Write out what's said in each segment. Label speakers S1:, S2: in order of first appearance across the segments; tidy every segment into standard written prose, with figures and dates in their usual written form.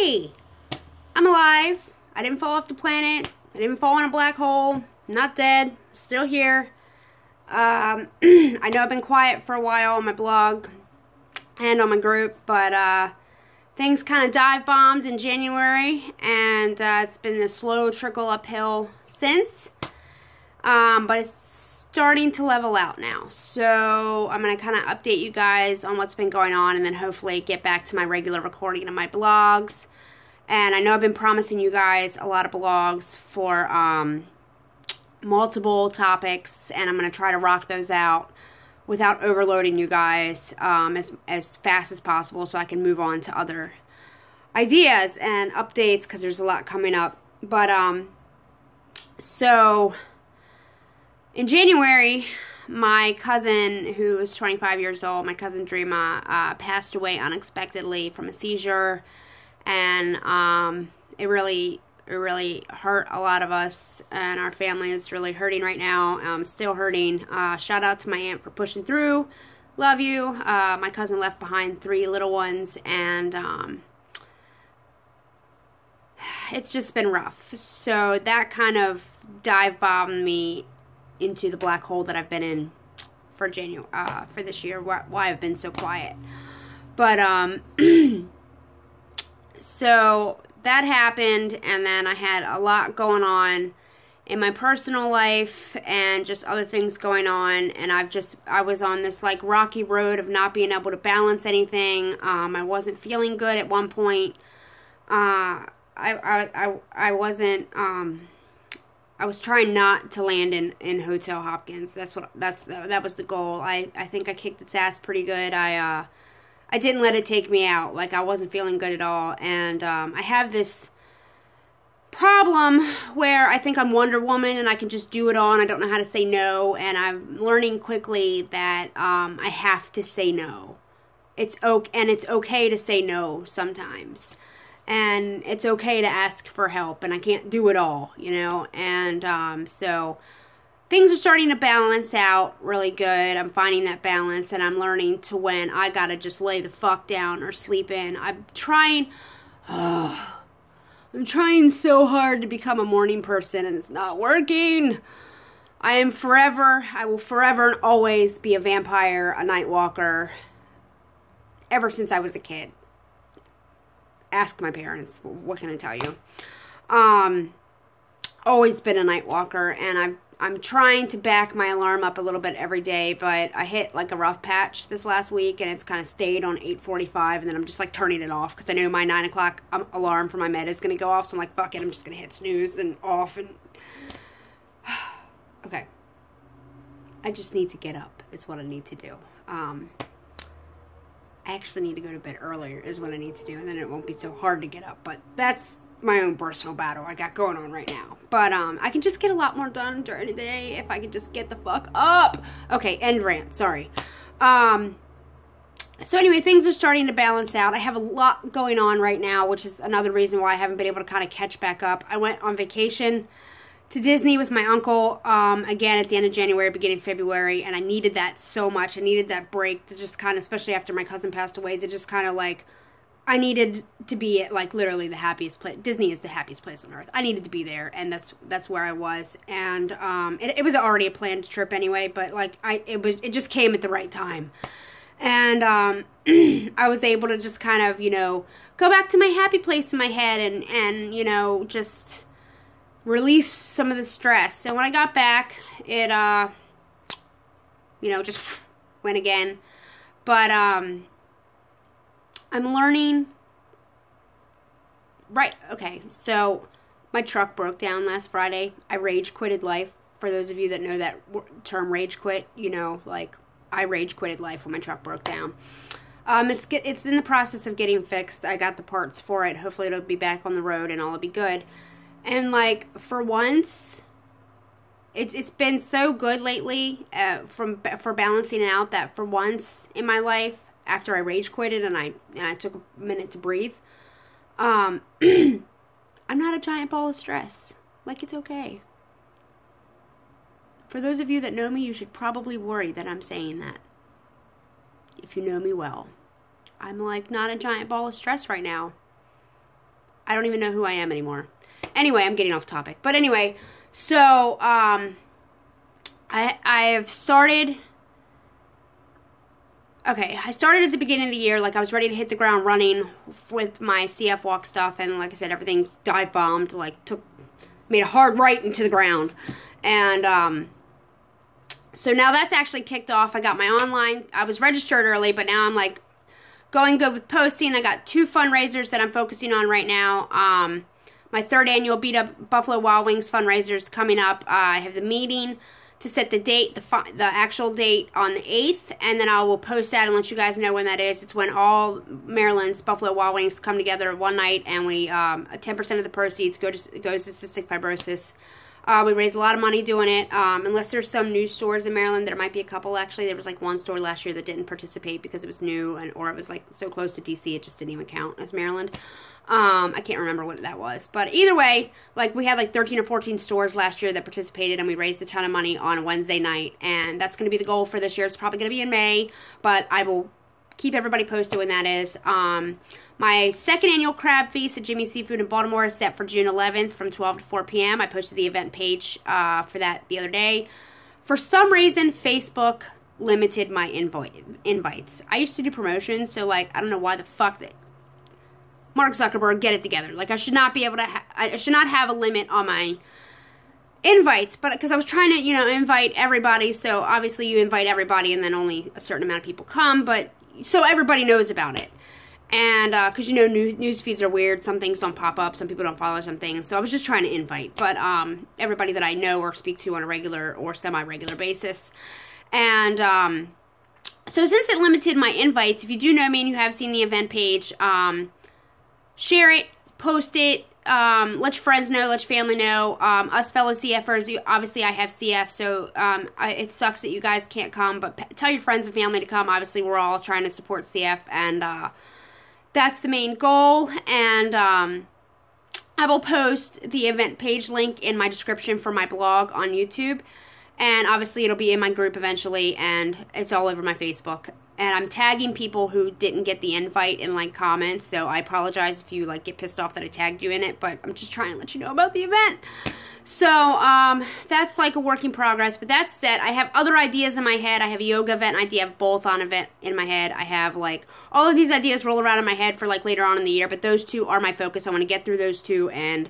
S1: Hey, I'm alive. I didn't fall off the planet. I didn't fall in a black hole. I'm not dead. Still here. I know I've been quiet for a while on my blog and on my group, but things kind of dive bombed in January, and it's been a slow trickle uphill since. But it's starting to level out now. So I'm going to kind of update you guys on what's been going on, and then hopefully get back to my regular recording of my blogs. And I know I've been promising you guys a lot of blogs for multiple topics, and I'm going to try to rock those out without overloading you guys as fast as possible, so I can move on to other ideas and updates, because there's a lot coming up. But so in January, my cousin, who was 25 years old, my cousin Dreama, passed away unexpectedly from a seizure, and it really hurt a lot of us, and our family is really hurting right now. Still hurting. Shout out to my aunt for pushing through. Love you. My cousin left behind 3 little ones, and it's just been rough. So that kind of dive bombed me into the black hole that I've been in for for this year, why I've been so quiet. But so that happened, and then I had a lot going on in my personal life and just other things going on, and I was on this like rocky road of not being able to balance anything. I wasn't feeling good at one point. I wasn't I was trying not to land in Hotel Hopkins. That was the goal. I think I kicked its ass pretty good. I didn't let it take me out. Like, I wasn't feeling good at all. And I have this problem where I think I'm Wonder Woman and I can just do it all, and I don't know how to say no. And I'm learning quickly that I have to say no. It's okay to say no sometimes. And it's okay to ask for help, and I can't do it all, you know. And so things are starting to balance out really good. I'm finding that balance, and I'm learning to when I gotta just lay the fuck down or sleep in. I'm trying so hard to become a morning person, and it's not working. I will forever and always be a vampire, a night walker, ever since I was a kid. Ask my parents. What can I tell you? Always been a night walker, and I'm trying to back my alarm up a little bit every day, but I hit like a rough patch this last week, and it's kind of stayed on 8:45, and then I'm just like turning it off because I know my 9 o'clock alarm for my med is going to go off, so I'm like, fuck it, I'm just going to hit snooze and off, and okay. I just need to get up is what I need to do. I actually need to go to bed earlier is what I need to do, and then it won't be so hard to get up. But that's my own personal battle I got going on right now. But I can just get a lot more done during the day if I can just get the fuck up. Okay, end rant. Sorry. So anyway, things are starting to balance out. I have a lot going on right now, which is another reason why I haven't been able to kind of catch back up. I went on vacation to Disney with my uncle, again, at the end of January, beginning of February, and I needed that so much. I needed that break to just kind of, especially after my cousin passed away, to just kind of like, I needed to be at, like, literally the happiest place. Disney is the happiest place on earth. I needed to be there, and that's where I was. And it was already a planned trip anyway, but like it just came at the right time. And I was able to just kind of, you know, go back to my happy place in my head and you know, just release some of the stress. And when I got back, it you know, just went again. But I'm learning. Right, okay, so my truck broke down last Friday. I rage quitted life. For those of you that know that term, rage quit, you know, like, I rage quitted life when my truck broke down. It's in the process of getting fixed. I got the parts for it. Hopefully it'll be back on the road and all will be good. And like, for once, it's been so good lately for balancing it out, that for once in my life, after I rage quitted and I took a minute to breathe, I'm not a giant ball of stress. Like, it's okay. For those of you that know me, you should probably worry that I'm saying that. If you know me well. I'm like not a giant ball of stress right now. I don't even know who I am anymore. Anyway, I'm getting off topic. But anyway, so I have started... Okay, I started at the beginning of the year, like I was ready to hit the ground running with my CF walk stuff, and like I said, everything dive bombed, like made a hard right into the ground. And so now that's actually kicked off. I got my online, I was registered early, but now I'm like going good with posting. I got 2 fundraisers that I'm focusing on right now. My 3rd annual Beat Up Buffalo Wild Wings fundraiser is coming up. I have the meeting to set the date, the actual date on the 8th, and then I will post that and let you guys know when that is. It's when all Maryland's Buffalo Wild Wings come together one night, and we 10% of the proceeds goes to cystic fibrosis. We raise a lot of money doing it, unless there's some new stores in Maryland. There might be a couple, actually. There was like 1 store last year that didn't participate because it was new, or it was like so close to DC it just didn't even count as Maryland. I can't remember what that was. But either way, like we had like 13 or 14 stores last year that participated, and we raised a ton of money on a Wednesday night. And that's going to be the goal for this year. It's probably going to be in May, but I will keep everybody posted when that is. My 2nd annual crab feast at Jimmy's Seafood in Baltimore is set for June 11th from 12 to 4 p.m. I posted the event page for that the other day. For some reason, Facebook limited my invites. I used to do promotions, so like I don't know why the fuck that Mark Zuckerberg, get it together. Like I should not be able to. I should not have a limit on my invites, but because I was trying to, invite everybody. So obviously you invite everybody, and then only a certain amount of people come. But so everybody knows about it, and because news feeds are weird. Some things don't pop up. Some people don't follow some things. So I was just trying to invite, but everybody that I know or speak to on a regular or semi-regular basis, and so since it limited my invites, if you do know me and you have seen the event page, share it, post it, let your friends know, let your family know. Us fellow CFers, obviously I have CF, so it sucks that you guys can't come, but tell your friends and family to come. Obviously, we're all trying to support CF, and that's the main goal. And I will post the event page link in my description for my blog on YouTube, and obviously it'll be in my group eventually, and it's all over my Facebook. And I'm tagging people who didn't get the invite in, like, comments. So I apologize if you, like, get pissed off that I tagged you in it. But I'm just trying to let you know about the event. So, that's, like, a work in progress. But that said, I have other ideas in my head. I have a yoga event idea. I have bolt-on event in my head. I have, like, all of these ideas roll around in my head for, like, later on in the year. But those 2 are my focus. I want to get through those 2, and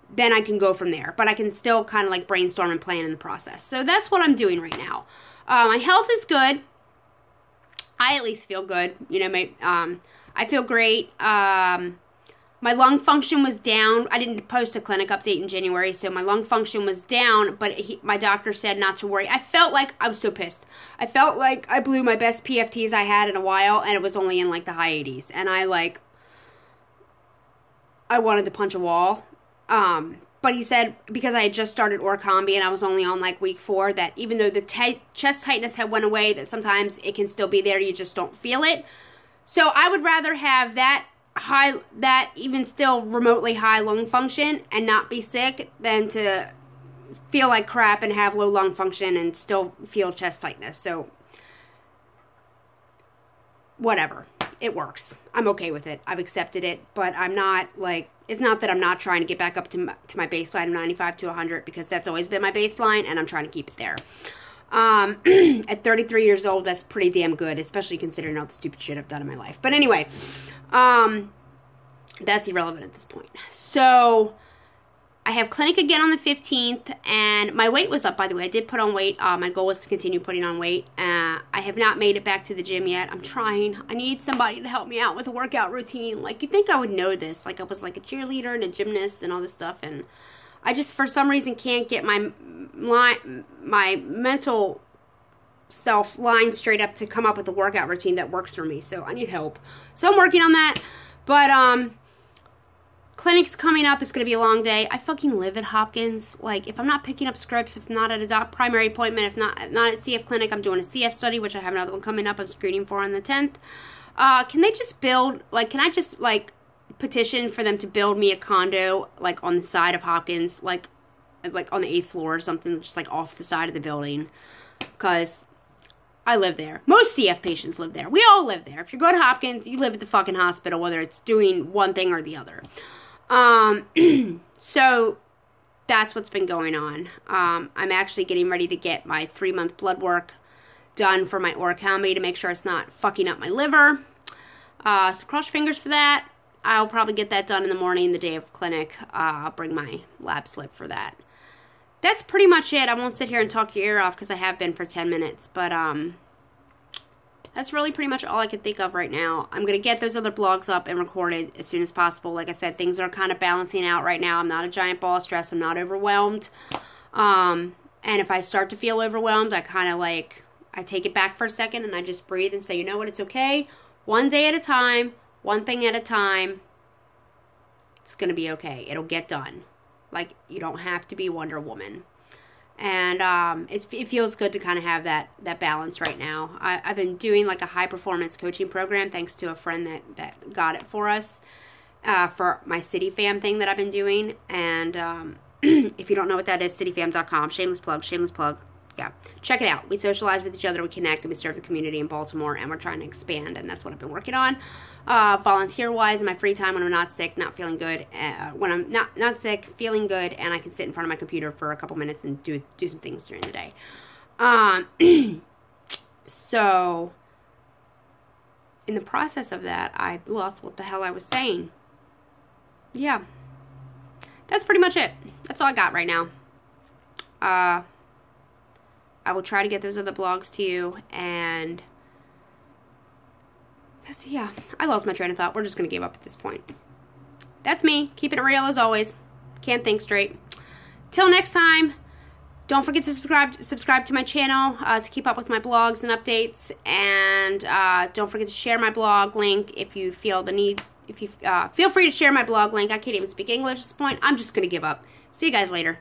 S1: then I can go from there. But I can still kind of, like, brainstorm and plan in the process. So that's what I'm doing right now. My health is good. I at least feel good. I feel great. My lung function was down. I didn't post a clinic update in January, so my lung function was down, but my doctor said not to worry. I felt like, I was so pissed. I felt like I blew my best PFTs I had in a while, and it was only in, like, the high 80s. And I wanted to punch a wall. But he said, because I had just started Orkambi and I was only on, like, week 4, that even though the chest tightness had went away, that sometimes it can still be there, you just don't feel it. So I would rather have that even still remotely high lung function and not be sick than to feel like crap and have low lung function and still feel chest tightness. So, whatever. It works. I'm okay with it. I've accepted it, but I'm not, like, it's not that I'm not trying to get back up to my baseline of 95 to 100, because that's always been my baseline, and I'm trying to keep it there. At 33 years old, that's pretty damn good, especially considering all the stupid shit I've done in my life. But anyway, that's irrelevant at this point. So, I have clinic again on the 15th, and my weight was up, by the way. I did put on weight. My goal was to continue putting on weight. I have not made it back to the gym yet. I'm trying. I need somebody to help me out with a workout routine. Like, you'd think I would know this. Like, I was like a cheerleader and a gymnast and all this stuff, and I just, for some reason, can't get my mental self lined straight up to come up with a workout routine that works for me. So, I need help. So, I'm working on that. But, clinic's coming up. It's going to be a long day. I fucking live at Hopkins. Like, if I'm not picking up scripts, if not at a primary appointment, if not at CF clinic, I'm doing a CF study, which I have another one coming up I'm screening for on the 10th. Can they just build, like, can I just, like, petition for them to build me a condo, like, on the side of Hopkins, like on the 8th floor or something, just, like, off the side of the building? Because I live there. Most CF patients live there. We all live there. If you go to Hopkins, you live at the fucking hospital, whether it's doing one thing or the other. So that's what's been going on. I'm actually getting ready to get my 3-month blood work done for my orichalcumine to make sure it's not fucking up my liver. So cross your fingers for that. I'll probably get that done in the morning, the day of clinic. I'll bring my lab slip for that. That's pretty much it. I won't sit here and talk your ear off because I have been for 10 minutes. But that's really pretty much all I can think of right now. I'm going to get those other blogs up and recorded as soon as possible. Like I said, things are kind of balancing out right now. I'm not a giant ball of stress. I'm not overwhelmed. And if I start to feel overwhelmed, I kind of like, I take it back for a second and I just breathe and say, you know what, it's okay. One day at a time, one thing at a time. It's going to be okay. It'll get done. Like, you don't have to be Wonder Woman. And it feels good to kind of have that balance right now. I've been doing like a high-performance coaching program thanks to a friend that got it for us for my City Fam thing that I've been doing. And if you don't know what that is, cityfam.com. Shameless plug. Yeah, check it out. We socialize with each other, we connect, and we serve the community in Baltimore, and we're trying to expand, and that's what I've been working on. Volunteer-wise, in my free time when I'm not sick, not feeling good, when I'm not sick, feeling good, and I can sit in front of my computer for a couple minutes and do some things during the day. So, in the process of that, I lost what the hell I was saying. Yeah. That's pretty much it. That's all I got right now. I will try to get those other blogs to you, and that's, yeah, I lost my train of thought. We're just going to give up at this point. That's me, keeping it real as always. Can't think straight. Till next time, don't forget to subscribe to my channel to keep up with my blogs and updates, and don't forget to share my blog link if you feel the need. If you feel free to share my blog link. I can't even speak English at this point. I'm just going to give up. See you guys later.